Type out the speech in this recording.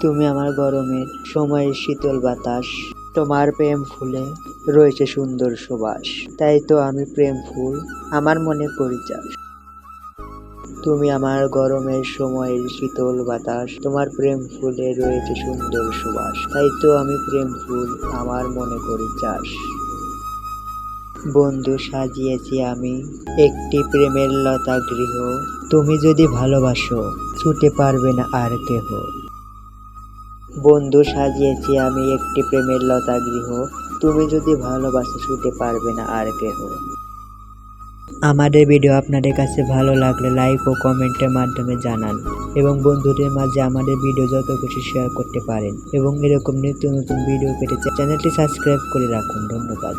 তুমি আমার গরমের সময়ের শীতল বাতাস, তোমার প্রেম ফুলে রয়েছে সুন্দর সুবাস, তাই তো আমি প্রেম ফুল আমার মনে করি চাষ। তুমি আমার গরমের সময়ের শীতল বাতাস, তোমার প্রেম ফুলে রয়েছে সুন্দর সুবাস, তাই তো আমি প্রেম ফুল আমার মনে করি চাষ। বন্ধু সাজিয়েছি আমি একটি প্রেমের লতা গৃহ, তুমি যদি ভালোবাসো ছুটে পারবে না আর কেহ। বন্ধু সাজিয়েছি আমি একটি প্রেমের লতা গৃহ, তুমি যদি ভালোবাসো ছুটে পারবে না আর কেহ। আমাদের ভিডিও আপনাদের কাছে ভালো লাগলে লাইক ও কমেন্টের মাধ্যমে জানান এবং বন্ধুদের মাঝে আমাদের ভিডিও যত বেশি শেয়ার করতে পারেন এবং এরকম নিত্য নতুন ভিডিও পেতে চ্যানেলটি সাবস্ক্রাইব করে রাখুন। ধন্যবাদ।